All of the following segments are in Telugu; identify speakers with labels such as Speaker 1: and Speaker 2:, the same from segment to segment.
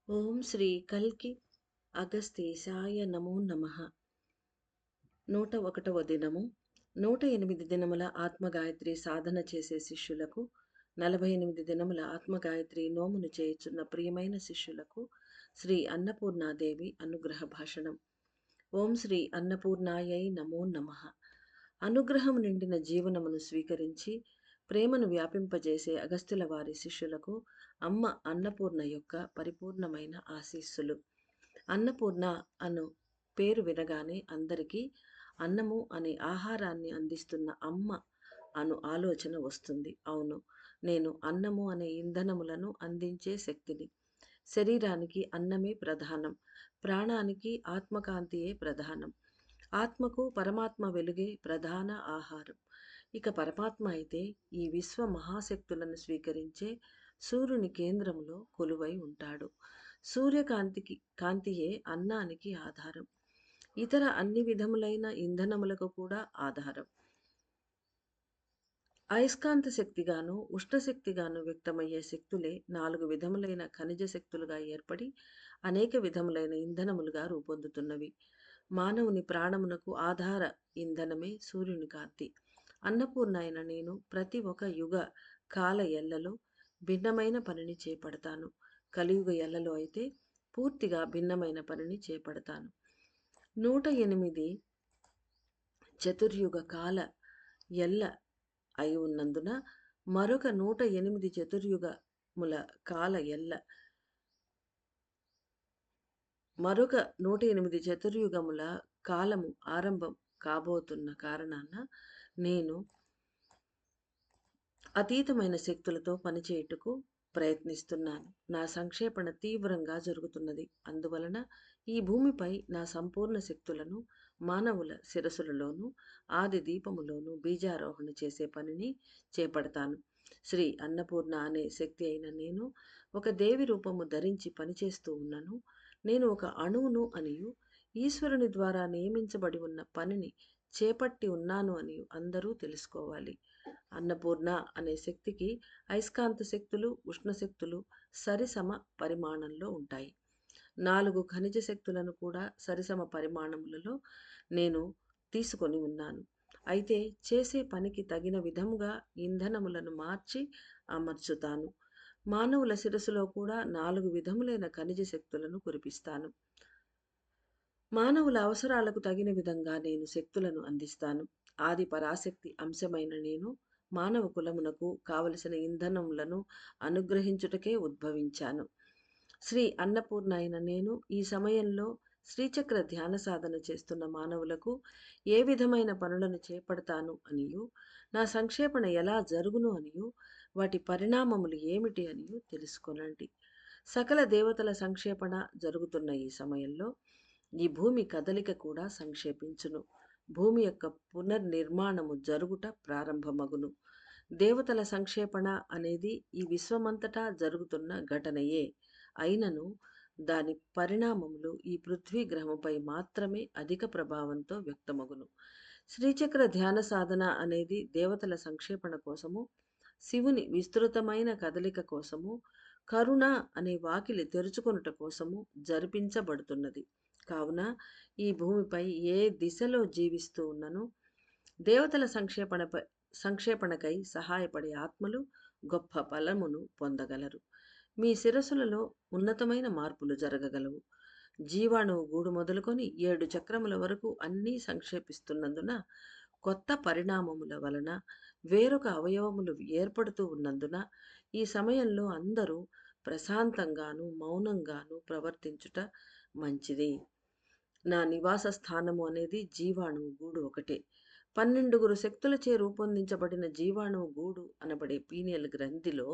Speaker 1: ఓం శ్రీ కల్కి అగస్తేశాయ నమో నమః. 101వ దినము. 108 దినముల ఆత్మగాయత్రి సాధన చేసే శిష్యులకు, 48 దినముల ఆత్మగాయత్రి నోమును చేయుచున్న ప్రియమైన శిష్యులకు శ్రీ అన్నపూర్ణాదేవి అనుగ్రహ భాషణం. ఓం శ్రీ అన్నపూర్ణాయై నమో నమః. అనుగ్రహం నిండిన జీవనమును స్వీకరించి ప్రేమను వ్యాపింపజేసే అగస్త్యుల వారి శిష్యులకు అమ్మ అన్నపూర్ణ యొక్క పరిపూర్ణమైన ఆశీస్సులు. అన్నపూర్ణ అను పేరు వినగానే అందరికీ అన్నము అనే ఆహారాన్ని అందిస్తున్న అమ్మ అను ఆలోచన వస్తుంది. అవును, నేను అన్నము అనే ఇంధనములను అందించే శక్తిని. శరీరానికి అన్నమే ప్రధానం, ప్రాణానికి ఆత్మకాంతియే ప్రధానం, ఆత్మకు పరమాత్మ వెలుగే ప్రధాన ఆహారం. ఇక పరమాత్మ అయితే ఈ విశ్వ మహాశక్తులను స్వీకరించే సూర్యుని కేంద్రంలో కొలువై ఉంటాడు. కాంతియే అన్నానికి ఆధారం, ఇతర అన్ని విధములైన ఇంధనములకు కూడా ఆధారం. అయస్కాంత శక్తిగాను ఉష్ణశక్తిగాను వ్యక్తమయ్యే శక్తులే 4 విధములైన ఖనిజ శక్తులుగా ఏర్పడి అనేక విధములైన ఇంధనములుగా రూపొందుతున్నవి. మానవుని ప్రాణమునకు ఆధార ఇంధనమే సూర్యుని కాంతి. అన్నపూర్ణ అయిన నేను ప్రతి ఒక యుగ కాల ఎల్లలో భిన్నమైన పనిని చేపడతాను. కలియుగ ఎల్లలో అయితే పూర్తిగా భిన్నమైన పనిని చేపడతాను. 108 చతుర్యుగ కాల ఎల్ల అయి ఉన్నందున మరొక 108 చతుర్యుగముల కాల ఎల్ల మరొక 108 చతుర్యుగముల కాలము ఆరంభం కాబోతున్న కారణాన నేను అతీతమైన శక్తులతో పనిచేయుటకు ప్రయత్నిస్తున్నాను. నా సంక్షేపణ తీవ్రంగా జరుగుతున్నది. అందువలన ఈ భూమిపై నా సంపూర్ణ శక్తులను మానవుల శిరసులలోనూ ఆది దీపములోనూ బీజారోహణ చేసే పనిని చేపడతాను. శ్రీ అన్నపూర్ణ అనే శక్తి అయిన నేను ఒక దేవి రూపము ధరించి పనిచేస్తూ ఉన్నాను. నేను ఒక అణువును అనియు ఈశ్వరుని ద్వారా నియమించబడి ఉన్న పనిని చేపట్టి ఉన్నాను అని అందరూ తెలుసుకోవాలి. అన్నపూర్ణ అనే శక్తికి అయస్కాంత శక్తులు, ఉష్ణశక్తులు సరిసమ పరిమాణంలో ఉంటాయి. 4 ఖనిజ శక్తులను కూడా సరిసమ పరిమాణములలో నేను తీసుకొని ఉన్నాను. అయితే చేసే పనికి తగిన విధముగా ఇంధనములను మార్చి అమర్చుతాను. మానవుల శిరస్సులో కూడా 4 విధములైన ఖనిజ శక్తులను కురిపిస్తాను. మానవుల అవసరాలకు తగిన విధంగా నేను శక్తులను అందిస్తాను. ఆది పరాశక్తి అంశమైన నేను మానవ కులమునకు కావలసిన ఇంధనములను అనుగ్రహించుటకే ఉద్భవించాను. శ్రీ అన్నపూర్ణ అయిన నేను ఈ సమయంలో శ్రీచక్ర ధ్యాన సాధన చేస్తున్న మానవులకు ఏ విధమైన పనులను చేపడతాను అనియు, నా సంక్షేపణ ఎలా జరుగును అనియు, వాటి పరిణామములు ఏమిటి అనియు తెలుసుకొనండి. సకల దేవతల సంక్షేపణ జరుగుతున్న ఈ సమయంలో ఈ భూమి కదలిక కూడా సంక్షేపించును. భూమి యొక్క పునర్నిర్మాణము జరుగుట ప్రారంభమగును. దేవతల సంక్షేపణ అనేది ఈ విశ్వమంతటా జరుగుతున్న ఘటనయే అయినను దాని పరిణామములు ఈ పృథ్వీ గ్రహముపై మాత్రమే అధిక ప్రభావంతో వ్యక్తమగును. శ్రీచక్ర ధ్యాన సాధన అనేది దేవతల సంక్షేపణ కోసము, శివుని విస్తృతమైన కదలిక కోసము, కరుణ అనే వాకిలి తెరుచుకొనుట కోసము జరిపించబడుతున్నది. కావున ఈ భూమిపై ఏ దిశలో జీవిస్తూ ఉన్నను దేవతల సంక్షేపణకై సహాయపడే ఆత్మలు గొప్ప ఫలమును పొందగలరు. మీ శిరస్సులలో ఉన్నతమైన మార్పులు జరగగలవు. జీవాణువు గూడు మొదలుకొని 7 చక్రముల వరకు అన్నీ సంక్షేపిస్తున్నందున, కొత్త పరిణామముల వలన వేరొక అవయవములు ఏర్పడుతూ ఉన్నందున ఈ సమయంలో అందరూ ప్రశాంతంగాను మౌనంగాను ప్రవర్తించుట మంచిది. నా నివాస స్థానము అనేది జీవాణువు గూడు ఒకటే. 12 శక్తులచే రూపొందించబడిన జీవాణువు గూడు అనబడే పీనియల్ గ్రంథిలో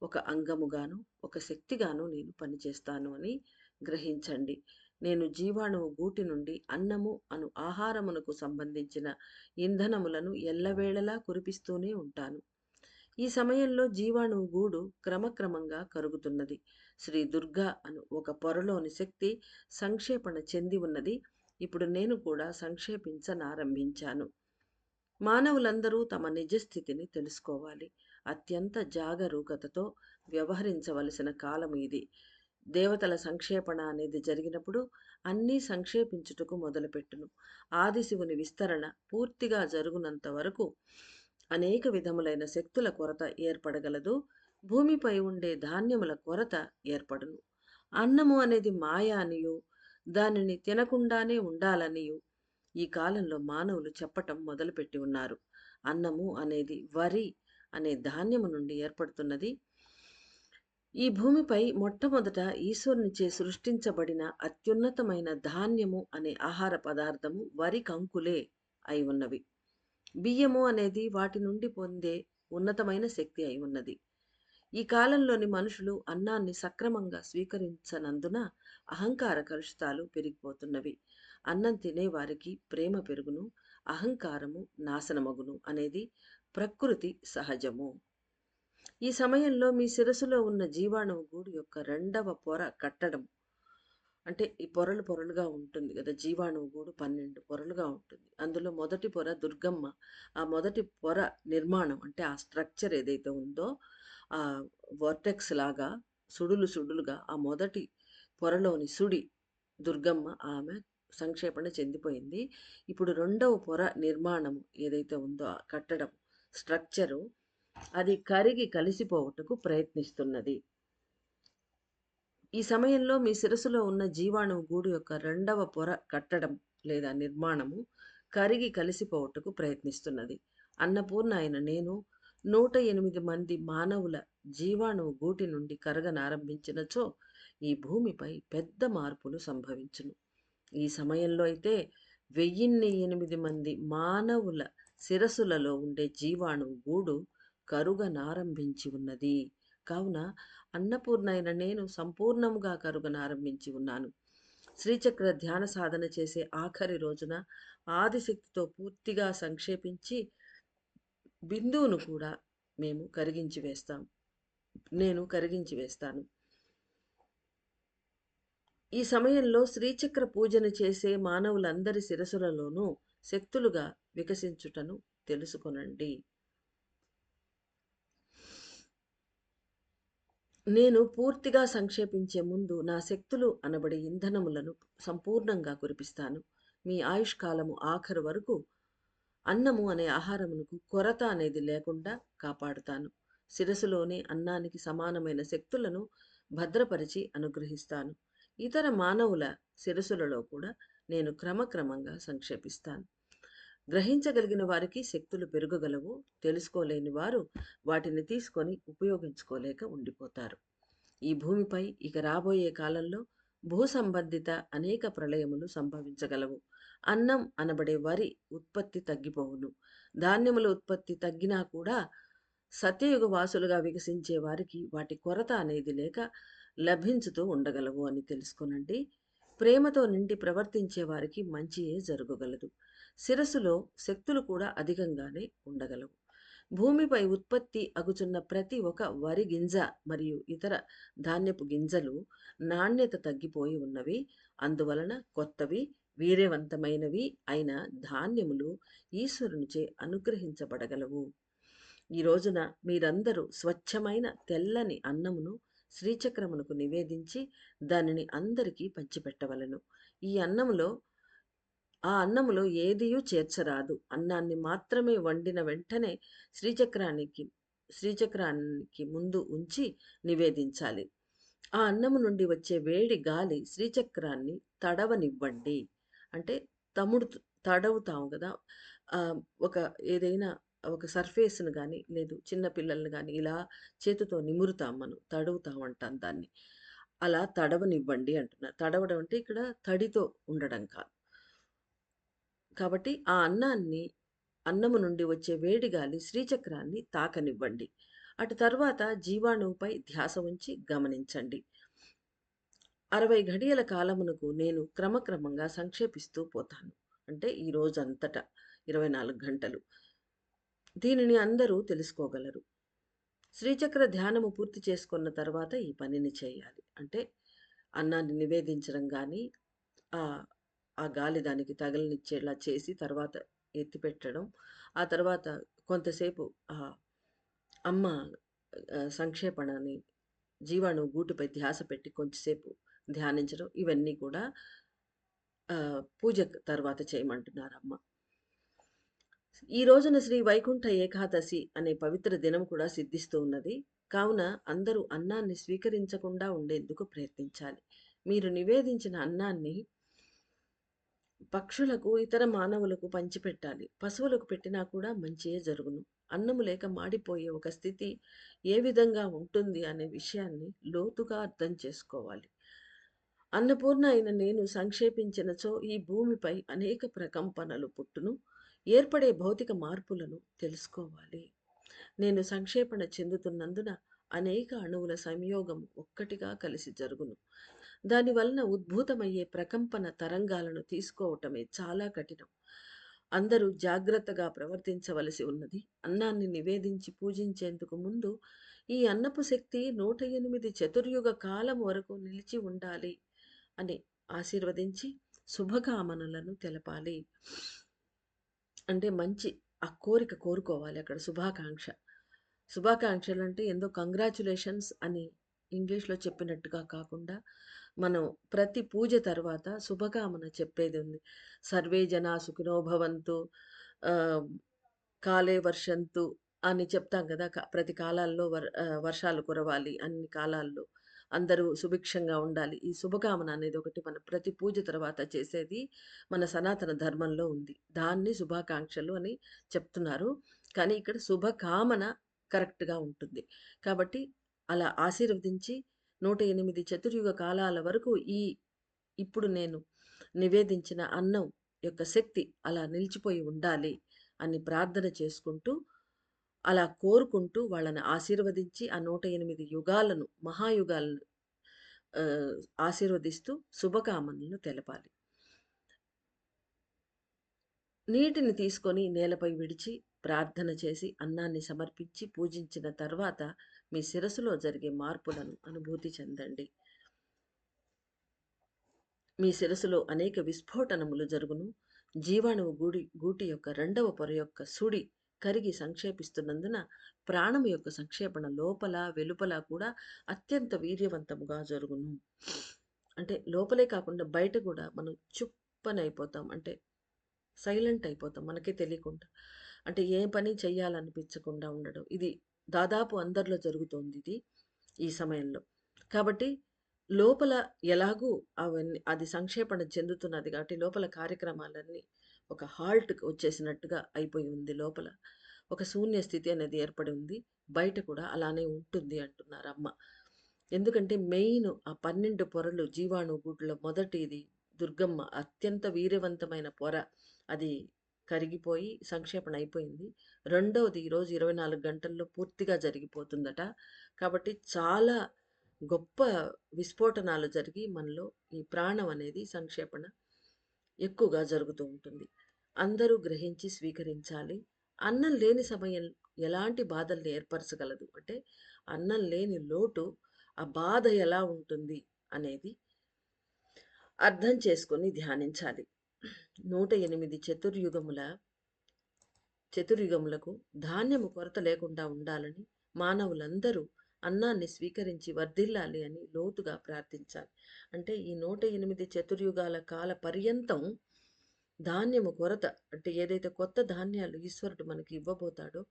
Speaker 1: ఒక అంగముగాను ఒక శక్తిగాను నేను పనిచేస్తాను అని గ్రహించండి. నేను జీవాణువు గూటి నుండి అన్నము అను ఆహారమునకు సంబంధించిన ఇంధనములను ఎల్లవేళలా కురిపిస్తూనే ఉంటాను. ఈ సమయంలో జీవాణువు గూడు క్రమక్రమంగా కరుగుతున్నది. శ్రీ దుర్గా అను ఒక పొరలోని శక్తి సంక్షేపణ చెంది ఉన్నది. ఇప్పుడు నేను కూడా సంక్షేపించనారంభించాను. మానవులందరూ తమ నిజస్థితిని తెలుసుకోవాలి. అత్యంత జాగరూకతతో వ్యవహరించవలసిన కాలం ఇది. దేవతల సంక్షేపణ అనేది జరిగినప్పుడు అన్నీ సంక్షేపించుటకు మొదలుపెట్టును. ఆదిశివుని విస్తరణ పూర్తిగా జరుగునంత వరకు అనేక విధములైన శక్తుల కొరత ఏర్పడగలదు. భూమిపై ఉండే ధాన్యముల కొరత ఏర్పడును. అన్నము అనేది మాయ అనియు, దానిని తినకుండానే ఉండాలనియు ఈ కాలంలో మానవులు చెప్పటం మొదలుపెట్టి ఉన్నారు. అన్నము అనేది వరి అనే ధాన్యము నుండి ఏర్పడుతున్నది. ఈ భూమిపై మొట్టమొదట ఈశ్వరునిచే సృష్టించబడిన అత్యున్నతమైన ధాన్యము అనే ఆహార పదార్థము వరి కంకులే అయి ఉన్నవి. బియ్యము అనేది వాటి నుండి పొందే ఉన్నతమైన శక్తి అయి ఉన్నది. ఈ కాలంలోని మనుషులు అన్నాన్ని సక్రమంగా స్వీకరించనందున అహంకార కలుషితాలు పెరిగిపోతున్నవి. అన్నం తినే వారికి ప్రేమ పెరుగును, అహంకారము నాశనమగును అనేది ప్రకృతి సహజము. ఈ సమయంలో మీ శిరస్సులో ఉన్న జీవాణువు గూడు యొక్క రెండవ పొర కట్టడం, అంటే ఈ పొరలు పొరలుగా ఉంటుంది కదా! జీవాణువు గూడు 12 పొరలుగా ఉంటుంది. అందులో మొదటి పొర దుర్గమ్మ. ఆ మొదటి పొర నిర్మాణం అంటే ఆ స్ట్రక్చర్ ఏదైతే ఉందో వర్టెక్స్ లాగా సుడులు సుడులుగా ఆ మొదటి పొరలోని సుడి దుర్గమ్మ ఆమె సంక్షేపణ చెందిపోయింది. ఇప్పుడు రెండవ పొర నిర్మాణము ఏదైతే ఉందో ఆ కట్టడం స్ట్రక్చరు అది కరిగి కలిసిపోవుటకు ప్రయత్నిస్తున్నది. ఈ సమయంలో మీ శిరస్సులో ఉన్న జీవాణువు గూడు యొక్క రెండవ పొర కట్టడం లేదా నిర్మాణము కరిగి కలిసిపోవుటకు ప్రయత్నిస్తున్నది. అన్నపూర్ణ అయిన నేను 108 మంది మానవుల జీవాణువు గూటి నుండి కరగనారంభించినచో ఈ భూమిపై పెద్ద మార్పులు సంభవించును. ఈ సమయంలో అయితే 1008 మంది మానవుల శిరస్సులలో ఉండే జీవాణువు గూడు కరుగనారంభించి ఉన్నది. కావున అన్నపూర్ణ అయిన నేను సంపూర్ణముగా కరుగనారంభించి ఉన్నాను. శ్రీచక్ర ధ్యాన సాధన చేసే ఆఖరి రోజున ఆదిశక్తితో పూర్తిగా సంక్షేపించి బిందువును కూడా మేము కరిగించి వేస్తాం. నేను కరిగించి వేస్తాను. ఈ సమయంలో శ్రీచక్ర పూజను చేసే మానవులందరి శిరసులలోనూ శక్తులుగా వికసించుటను తెలుసుకొనండి. నేను పూర్తిగా సంక్షేపించే ముందు నా శక్తులు అనబడే ఇంధనములను సంపూర్ణంగా కురిపిస్తాను. మీ ఆయుష్కాలము ఆఖరు వరకు అన్నము అనే ఆహారమునకు కొరత అనేది లేకుండా కాపాడుతాను. శిరస్సులోనే అన్నానికి సమానమైన శక్తులను భద్రపరిచి అనుగ్రహిస్తాను. ఇతర మానవుల శిరస్సులలో కూడా నేను క్రమక్రమంగా సంక్షేపిస్తాను. గ్రహించగలిగిన వారికి శక్తులు పెరగగలవు. తెలుసుకోలేని వారు వాటిని తీసుకొని ఉపయోగించుకోలేక ఉండిపోతారు. ఈ భూమిపై ఇక రాబోయే కాలంలో భూ సంబంధిత అనేక ప్రళయములు సంభవించగలవు. అన్నం అనబడే వరి ఉత్పత్తి తగ్గిపోవును. ధాన్యముల ఉత్పత్తి తగ్గినా కూడా సత్యయుగ వాసులుగా వికసించే వారికి వాటి కొరత అనేది లేక లభించుతూ ఉండగలవు అని తెలుసుకోనండి. ప్రేమతో నిండి ప్రవర్తించే వారికి మంచియే జరగగలదు. శిరస్సులో శక్తులు కూడా అధికంగానే ఉండగలవు. భూమిపై ఉత్పత్తి అగుచున్న ప్రతి ఒక్క వరి గింజ మరియు ఇతర ధాన్యపు గింజలు నాణ్యత తగ్గిపోయి ఉన్నవి. అందువలన కొత్తవి వీర్యవంతమైనవి అయిన ధాన్యములు ఈశ్వరునిచే అనుగ్రహించబడగలవు. ఈ రోజున మీరందరూ స్వచ్ఛమైన తెల్లని అన్నమును శ్రీచక్రమునకు నివేదించి దానిని అందరికీ పంచిపెట్టవలెను. ఈ అన్నములో అన్నములో ఏదియూ చేర్చరాదు. అన్నాన్ని మాత్రమే వండిన వెంటనే శ్రీచక్రానికి శ్రీచక్రానికి ముందు ఉంచి నివేదించాలి. ఆ అన్నము నుండి వచ్చే వేడి గాలి శ్రీచక్రాన్ని తడవనివ్వండి. అంటే తముడు తడవుతాము గదా! ఒక ఏదైనా ఒక సర్ఫేస్‌ని గానీ, లేదు చిన్న పిల్లల్ని గానీ ఇలా చేతితో నిమురుతాం మనం. తడువుతాం అంటాం దాన్ని. అలా తడవనివ్వండి అంటున్నారు. తడవడం అంటే ఇక్కడ తడితో ఉండడం కాదు. కాబట్టి ఆ అన్నము నుండి వచ్చే వేడి గాలి శ్రీచక్రాన్ని తాకనివ్వండి. అటు తరువాత జీవాణువుపై ధ్యాస ఉంచి గమనించండి. 60 ఘడియల కాలమునకు నేను క్రమక్రమంగా సంక్షేపిస్తూ పోతాను. అంటే ఈ రోజంతటా 24 గంటలు. దీనిని అందరూ తెలుసుకోగలరు. శ్రీచక్ర ధ్యానము పూర్తి చేసుకున్న తర్వాత ఈ పనిని చేయాలి. అంటే అన్నాన్ని నివేదించడం గానీ, ఆహ్, ఆ గాలి దానికి తగలనిచ్చేలా చేసి తర్వాత ఎత్తిపెట్టడం. ఆ తర్వాత కొంతసేపు అమ్మ సంక్షేపణని జీవాణువు గూటిపై ధ్యాస పెట్టి కొంచెంసేపు ధ్యానించడం ఇవన్నీ కూడా పూజ తర్వాత చేయమంటున్నారమ్మ. ఈ రోజున శ్రీ వైకుంఠ ఏకాదశి అనే పవిత్ర దినం కూడా సిద్ధిస్తూ ఉన్నది. కావున అందరూ అన్నాన్ని స్వీకరించకుండా ఉండేందుకు ప్రయత్నించాలి. మీరు నివేదించిన అన్నాన్ని పక్షులకు, ఇతర మానవులకు పంచిపెట్టాలి. పశువులకు పెట్టినా కూడా మంచియే జరుగును. అన్నము లేక మాడిపోయే ఒక స్థితి ఏ విధంగా ఉంటుంది అనే విషయాన్ని లోతుగా అర్థం చేసుకోవాలి. అన్నపూర్ణ అయిన నేను సంక్షేపించినచో ఈ భూమిపై అనేక ప్రకంపనలు పుట్టును. ఏర్పడే భౌతిక మార్పులను తెలుసుకోవాలి. నేను సంక్షేపణ చెందుతున్నందున అనేక అణువుల సంయోగం ఒక్కటిగా కలిసి జరుగును. దానివలన ఉద్భూతమయ్యే ప్రకంపన తరంగాలను తీసుకోవటమే చాలా కఠినం. అందరూ జాగ్రత్తగా ప్రవర్తించవలసి ఉన్నది. అన్నాన్ని నివేదించి పూజించేందుకు ముందు ఈ అన్నపు శక్తి 108 చతుర్యుగ కాలం వరకు నిలిచి ఉండాలి అని ఆశీర్వదించి శుభకామనలను తెలపాలి. అంటే మంచి ఆ కోరిక కోరుకోవాలి అక్కడ శుభాకాంక్ష. శుభాకాంక్షలంటే ఏందో కంగ్రాచ్యులేషన్స్ అని ఇంగ్లీష్‌లో చెప్పినట్టుగా కాకుండా, మనం ప్రతి పూజ తర్వాత శుభకామన చెప్పేది ఉంది. సర్వే జనా సుఖినో భవంతు, ఆహ్, కాలే వర్షంతు అని చెప్తాం గదా! ప్రతి కాలాల్లో వర్షాలు కురవాలి అన్ని కాలాల్లో. అందరూ సుభిక్షంగా ఉండాలి. ఈ శుభకామన అనేది ఒకటి మన ప్రతి పూజ తర్వాత చేసేది మన సనాతన ధర్మంలో ఉంది. దాన్ని శుభాకాంక్షలు అని చెప్తున్నారు. కానీ ఇక్కడ శుభకామన కరెక్ట్‌గా ఉంటుంది. కాబట్టి అలా ఆశీర్వదించి 108 చతుర్యుగ కాలాల వరకు ఇప్పుడు నేను నివేదించిన అన్నం యొక్క శక్తి అలా నిలిచిపోయి ఉండాలి అని ప్రార్థన చేసుకుంటూ, అలా కోరుకుంటూ వాళ్ళని ఆశీర్వదించి ఆ 108 యుగాలను, మహాయుగాలను ఆహ్, ఆశీర్వదిస్తూ శుభకామనలు తెలపాలి. నీటిని తీసుకొని నేలపై విడిచి ప్రార్థన చేసి అన్నాన్ని సమర్పించి పూజించిన తర్వాత మీ శిరస్సులో జరిగే మార్పులను అనుభూతి చెందండి. మీ శిరస్సులో అనేక విస్ఫోటనములు జరుగును. జీవాణువు గూటి యొక్క రెండవ పొర యొక్క సుడి కరిగి సంక్షేపిస్తున్నందున ప్రాణము యొక్క సంక్షేపణ లోపల, వెలుపల కూడా అత్యంత వీర్యవంతముగా జరుగును. అంటే లోపలే కాకుండా బయట కూడా మనం చుప్పనైపోతాం. అంటే సైలెంట్ అయిపోతాం మనకే తెలియకుండా. అంటే ఏ పని చెయ్యాలనిపించకుండా ఉండడం. ఇది దాదాపు అందరిలో జరుగుతోందిది ఈ సమయంలో. కాబట్టి లోపల ఎలాగూ అది సంక్షేపణ చెందుతున్నది కాబట్టి లోపల కార్యక్రమాలన్నీ ఒక హాల్ట్‌కి వచ్చేసినట్టుగా అయిపోయి ఉంది లోపల. ఒక శూన్య స్థితి అనేది ఏర్పడి ఉంది. బయట కూడా అలానే ఉంటుంది అంటున్నారమ్మ. ఎందుకంటే మెయిన్ ఆ 12 పొరలు జీవాణు గూడులో మొదటిది దుర్గమ్మ అత్యంత వీర్యవంతమైన పొర. అది కరిగిపోయి సంక్షేపణ అయిపోయింది. రెండవది ఈరోజు 24 గంటల్లో పూర్తిగా జరిగిపోతుందట. కాబట్టి చాలా గొప్ప విస్ఫోటనాలు జరిగి మనలో ఈ ప్రాణం అనేది సంక్షేపణ ఎక్కువగా జరుగుతూ ఉంటుంది. అందరూ గ్రహించి స్వీకరించాలి. అన్నం లేని సమయం ఎలాంటి బాధల్ని ఏర్పరచగలదు. అంటే అన్నం లేని లోటు, ఆ బాధ ఎలా ఉంటుంది అనేది అర్థం చేసుకొని ధ్యానించాలి. 108 చతుర్యుగములకు ధాన్యము కొరత లేకుండా ఉండాలని మానవులందరూ అన్నాన్ని స్వీకరించి వర్ధిల్లాలి అని లోతుగా ప్రార్థించాలి. అంటే ఈ 108 చతుర్యుగాల కాల పర్యంతం ధాన్యము కొరత అంటే ఏదైతే కొత్త ధాన్యాలు ఈశ్వరుడు మనకి ఇవ్వబోతాడో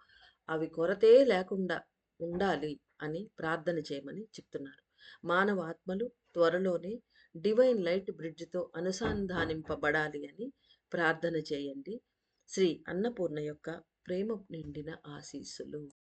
Speaker 1: అవి కొరతే లేకుండా ఉండాలి అని ప్రార్థన చేయమని చెప్తున్నారు. మానవ ఆత్మలు త్వరలోనే డివైన్ లైట్ బ్రిడ్జ్‌తో అనుసంధానింపబడాలి అని ప్రార్థన చేయండి. శ్రీ అన్నపూర్ణ యొక్క ప్రేమ నిండిన ఆశీస్సులు.